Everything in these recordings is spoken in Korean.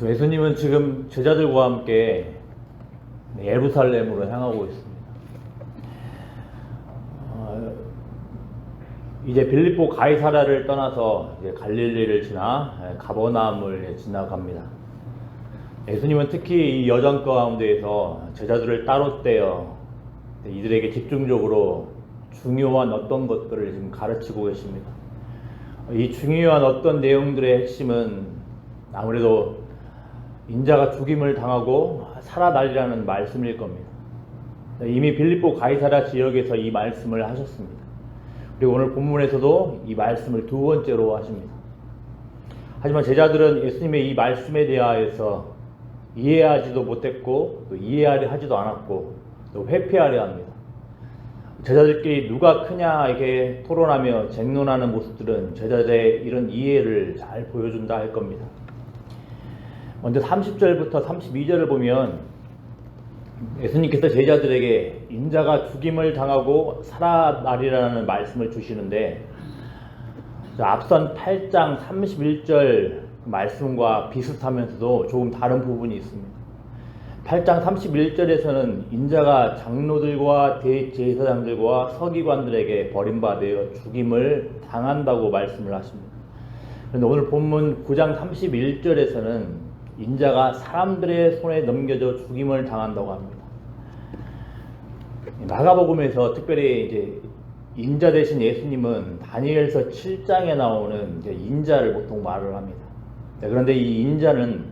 예수님은 지금 제자들과 함께 예루살렘으로 향하고 있습니다. 이제 빌립보 가이사랴를 떠나서 이제 갈릴리를 지나 가버나움을 지나갑니다. 예수님은 특히 이 여정 가운데에서 제자들을 따로 떼어 이들에게 집중적으로 중요한 어떤 것들을 지금 가르치고 계십니다. 이 중요한 어떤 내용들의 핵심은 아무래도 인자가 죽임을 당하고 살아나리라는 말씀일 겁니다. 이미 빌립보 가이사랴 지역에서 이 말씀을 하셨습니다. 그리고 오늘 본문에서도 이 말씀을 두 번째로 하십니다. 하지만 제자들은 예수님의 이 말씀에 대하여서 이해하지도 못했고 또 이해하려 하지도 않았고 또 회피하려 합니다. 제자들끼리 누가 크냐 이렇게 토론하며 쟁론하는 모습들은 제자들의 이런 이해를 잘 보여준다 할 겁니다. 먼저 30절부터 32절을 보면 예수님께서 제자들에게 인자가 죽임을 당하고 살아나리라는 말씀을 주시는데 앞선 8장 31절 말씀과 비슷하면서도 조금 다른 부분이 있습니다. 8장 31절에서는 인자가 장로들과 대제사장들과 서기관들에게 버림받아 죽임을 당한다고 말씀을 하십니다. 그런데 오늘 본문 9장 31절에서는 인자가 사람들의 손에 넘겨져 죽임을 당한다고 합니다. 마가복음에서 특별히 이제 인자 대신 예수님은 다니엘서 7장에 나오는 이제 인자를 보통 말을 합니다. 그런데 이 인자는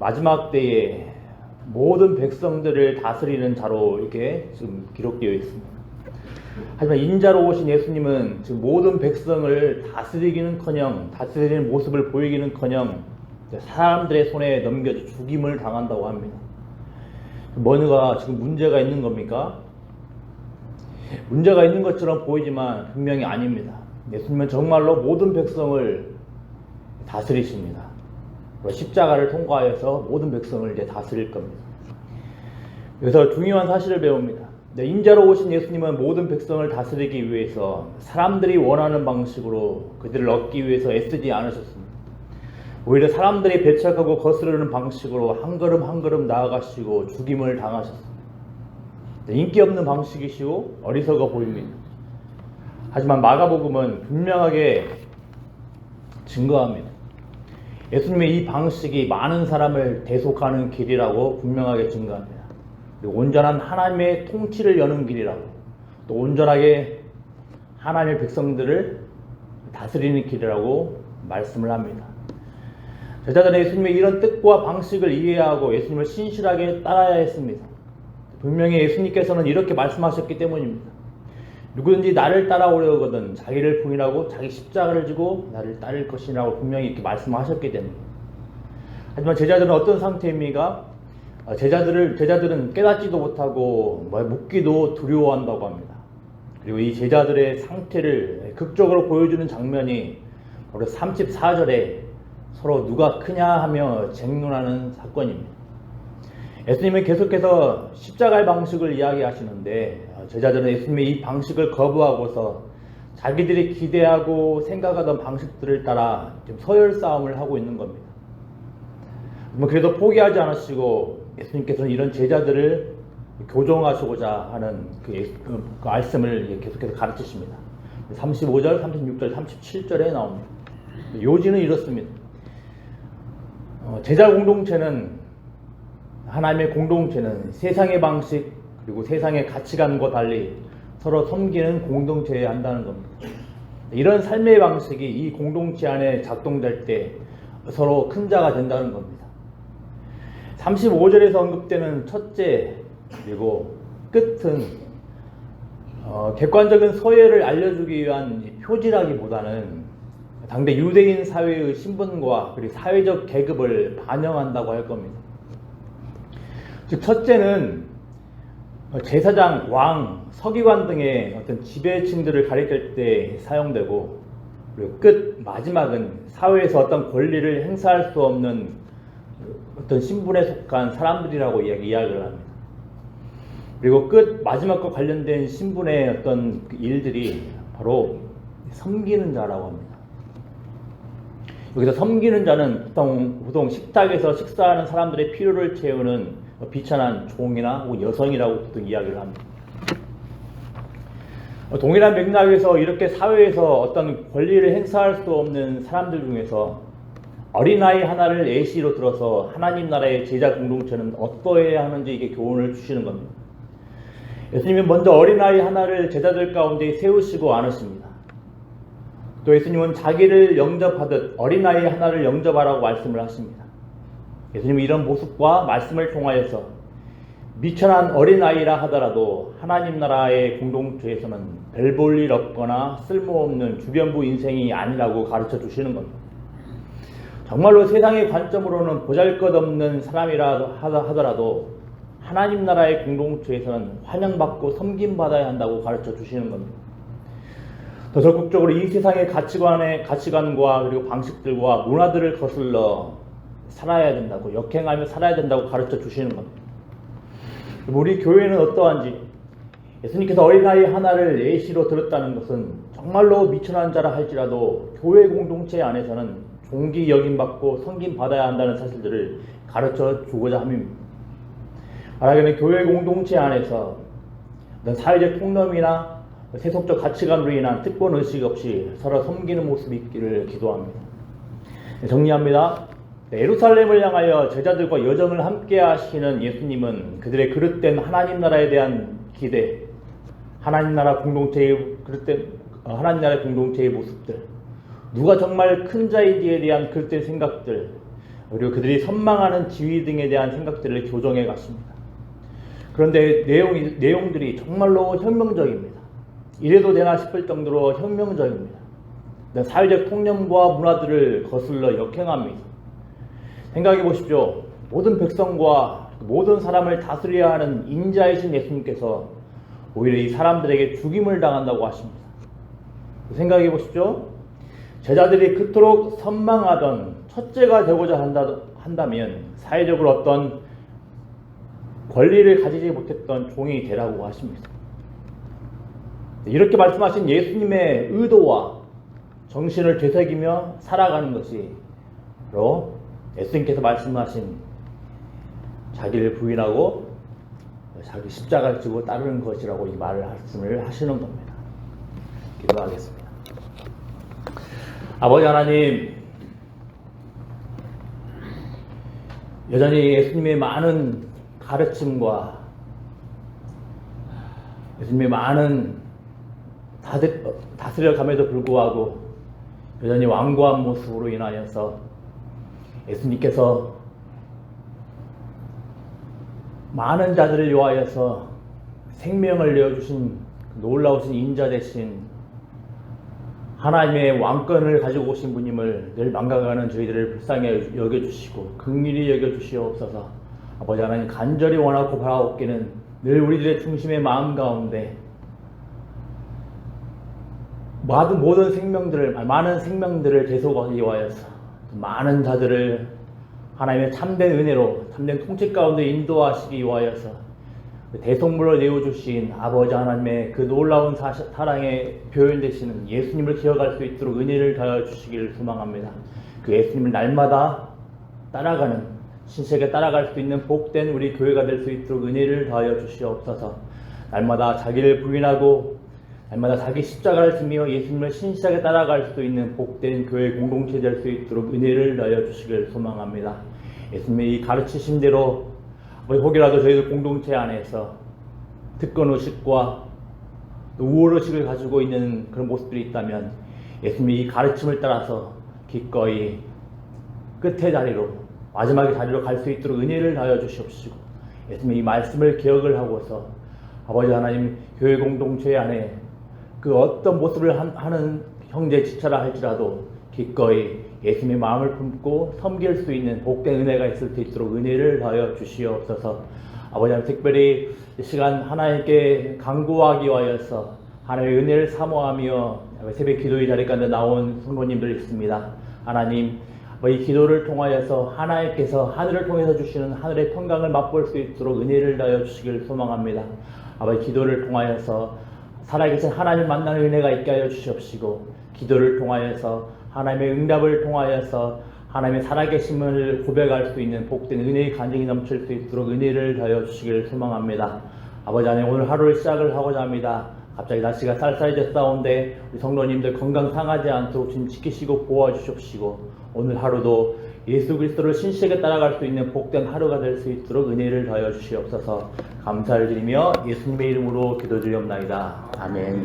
마지막 때에 모든 백성들을 다스리는 자로 이렇게 지금 기록되어 있습니다. 하지만 인자로 오신 예수님은 지금 모든 백성을 다스리기는커녕 다스리는 모습을 보이기는커녕 사람들의 손에 넘겨져 죽임을 당한다고 합니다. 뭔가 지금 문제가 있는 겁니까? 문제가 있는 것처럼 보이지만 분명히 아닙니다. 예수님은 정말로 모든 백성을 다스리십니다. 십자가를 통과해서 모든 백성을 이제 다스릴 겁니다. 그래서 중요한 사실을 배웁니다. 인자로 오신 예수님은 모든 백성을 다스리기 위해서 사람들이 원하는 방식으로 그들을 얻기 위해서 애쓰지 않으셨습니다. 오히려 사람들이 배척하고 거스르는 방식으로 한 걸음 한 걸음 나아가시고 죽임을 당하셨습니다. 인기 없는 방식이시고 어리석어 보입니다. 하지만 마가복음은 분명하게 증거합니다. 예수님의 이 방식이 많은 사람을 대속하는 길이라고 분명하게 증거합니다. 그리고 온전한 하나님의 통치를 여는 길이라고, 또 온전하게 하나님의 백성들을 다스리는 길이라고 말씀을 합니다. 제자들은 예수님의 이런 뜻과 방식을 이해하고 예수님을 신실하게 따라야 했습니다. 분명히 예수님께서는 이렇게 말씀하셨기 때문입니다. 누구든지 나를 따라오려거든 자기를 부인하고 자기 십자가를 지고 나를 따를 것이라고 분명히 이렇게 말씀하셨기 때문입니다. 하지만 제자들은 어떤 상태입니까? 제자들은 깨닫지도 못하고 묻기도 두려워한다고 합니다. 그리고 이 제자들의 상태를 극적으로 보여주는 장면이 바로 34절에 서로 누가 크냐 하며 쟁론하는 사건입니다. 예수님은 계속해서 십자가의 방식을 이야기하시는데 제자들은 예수님의 이 방식을 거부하고서 자기들이 기대하고 생각하던 방식들을 따라 지금 서열 싸움을 하고 있는 겁니다. 그래도 포기하지 않으시고 예수님께서는 이런 제자들을 교정하시고자 하는 그 말씀을 계속해서 가르치십니다. 35절, 36절, 37절에 나옵니다. 요지는 이렇습니다. 제자 공동체는 하나님의 공동체는 세상의 방식 그리고 세상의 가치관과 달리 서로 섬기는 공동체여야 한다는 겁니다. 이런 삶의 방식이 이 공동체 안에 작동될 때 서로 큰 자가 된다는 겁니다. 35절에서 언급되는 첫째 그리고 끝은 객관적인 서열을 알려주기 위한 표지라기보다는 당대 유대인 사회의 신분과 그리고 사회적 계급을 반영한다고 할 겁니다. 즉 첫째는 제사장, 왕, 서기관 등의 어떤 지배층들을 가리킬 때 사용되고, 그리고 끝 마지막은 사회에서 어떤 권리를 행사할 수 없는 어떤 신분에 속한 사람들이라고 이야기를 합니다. 그리고 끝 마지막과 관련된 신분의 어떤 일들이 바로 섬기는 자라고 합니다. 여기서 섬기는 자는 보통 식탁에서 식사하는 사람들의 필요를 채우는 비천한 종이나 혹은 여성이라고 보통 이야기를 합니다. 동일한 맥락에서 이렇게 사회에서 어떤 권리를 행사할 수 없는 사람들 중에서 어린아이 하나를 예시로 들어서 하나님 나라의 제자 공동체는 어떠해야 하는지 이게 교훈을 주시는 겁니다. 예수님은 먼저 어린아이 하나를 제자들 가운데 세우시고 안으십니다. 또 예수님은 자기를 영접하듯 어린아이 하나를 영접하라고 말씀을 하십니다. 예수님은 이런 모습과 말씀을 통하여서 미천한 어린아이라 하더라도 하나님 나라의 공동체에서는 별 볼 일 없거나 쓸모없는 주변부 인생이 아니라고 가르쳐 주시는 겁니다. 정말로 세상의 관점으로는 보잘것없는 사람이라 하더라도 하나님 나라의 공동체에서는 환영받고 섬김받아야 한다고 가르쳐 주시는 겁니다. 더 적극적으로 이 세상의 가치관과 그리고 방식들과 문화들을 거슬러 살아야 된다고, 역행하며 살아야 된다고 가르쳐 주시는 겁니다. 우리 교회는 어떠한지, 예수님께서 어린아이 하나를 예시로 들었다는 것은 정말로 미천한 자라 할지라도 교회 공동체 안에서는 존귀 여김받고 섬김받아야 한다는 사실들을 가르쳐 주고자 함입니다. 말하자면 교회 공동체 안에서 사회적 통념이나 세속적 가치관으로 인한 특권 의식 없이 서로 섬기는 모습이 있기를 기도합니다. 정리합니다. 예루살렘을 향하여 제자들과 여정을 함께 하시는 예수님은 그들의 그릇된 하나님 나라에 대한 기대, 하나님 나라 공동체의 모습들, 누가 정말 큰 자인지에 대한 그릇된 생각들, 그리고 그들이 선망하는 지위 등에 대한 생각들을 교정해 갔습니다. 그런데 내용들이 정말로 혁명적입니다. 이래도 되나 싶을 정도로 혁명적입니다. 사회적 통념과 문화들을 거슬러 역행합니다. 생각해 보십시오. 모든 백성과 모든 사람을 다스려야 하는 인자이신 예수님께서 오히려 이 사람들에게 죽임을 당한다고 하십니다. 생각해 보십시오. 제자들이 그토록 선망하던 첫째가 되고자 한다면 사회적으로 어떤 권리를 가지지 못했던 종이 되라고 하십니다. 이렇게 말씀하신 예수님의 의도와 정신을 되새기며 살아가는 것이 바로 예수님께서 말씀하신 자기를 부인하고 자기 십자가를 지고 따르는 것이라고 이 말씀을 하시는 겁니다. 기도하겠습니다. 아버지 하나님, 여전히 예수님의 많은 가르침과 예수님의 많은 다스려감에도 불구하고 여전히 완고한 모습으로 인하여서 예수님께서 많은 자들을 위하여서 생명을 내어주신 놀라우신 인자 되신 하나님의 왕권을 가지고 오신 분임을 늘 망각하는 저희들을 불쌍히 여겨주시고 긍휼히 여겨주시옵소서. 아버지 하나님, 간절히 원하고 바라옵기는 늘 우리들의 중심의 마음 가운데 많은 생명들을 대속하기 위하여서 많은 자들을 하나님의 참된 은혜로 참된 통치 가운데 인도하시기 위하여서 대속물로 내어주신 아버지 하나님의 그 놀라운 사랑에 표현되시는 예수님을 기억할 수 있도록 은혜를 더하여 주시기를 소망합니다. 그 예수님을 날마다 따라가는, 신실하게 따라갈 수 있는 복된 우리 교회가 될 수 있도록 은혜를 더하여 주시옵소서. 날마다 자기를 부인하고 날마다 자기 십자가를 지며 예수님을 신실하게 따라갈 수 있는 복된 교회 공동체 될 수 있도록 은혜를 더하여 주시기를 소망합니다. 예수님의 이 가르치심대로 혹이라도 저희들 공동체 안에서 특권의식과 우월의식을 가지고 있는 그런 모습들이 있다면 예수님의 이 가르침을 따라서 기꺼이 끝의 자리로, 마지막의 자리로 갈 수 있도록 은혜를 더하여 주시옵시고, 예수님의 이 말씀을 기억을 하고서 아버지 하나님, 교회 공동체 안에 그 어떤 모습을 하는 형제 지체라 할지라도 기꺼이 예수님의 마음을 품고 섬길 수 있는 복된 은혜가 있을 수 있도록 은혜를 더하여 주시옵소서. 아버지 하나님, 특별히 이 시간 하나님께 간구하기 위하여서 하나님의 은혜를 사모하며 새벽 기도의 자리 가운데 나온 성도님들 있습니다. 하나님, 이 기도를 통하여서 하나님께서 하늘을 통해서 주시는 하늘의 평강을 맛볼 수 있도록 은혜를 더하여 주시기를 소망합니다. 아버지, 기도를 통하여서 살아계신 하나님을 만나는 은혜가 있게 하여 주시옵시고, 기도를 통하여서 하나님의 응답을 통하여서 하나님의 살아계심을 고백할 수 있는 복된 은혜의 간증이 넘칠 수 있도록 은혜를 더하여 주시기를 소망합니다. 아버지 하나님, 오늘 하루를 시작을 하고자 합니다. 갑자기 날씨가 쌀쌀해졌사온데 우리 성도님들 건강 상하지 않도록 주님 지키시고 보호하시옵시고, 오늘 하루도 예수 그리스도를 신실하게 따라갈 수 있는 복된 하루가 될 수 있도록 은혜를 더하여 주시옵소서. 감사를 드리며 예수님의 이름으로 기도드리옵나이다. 아멘.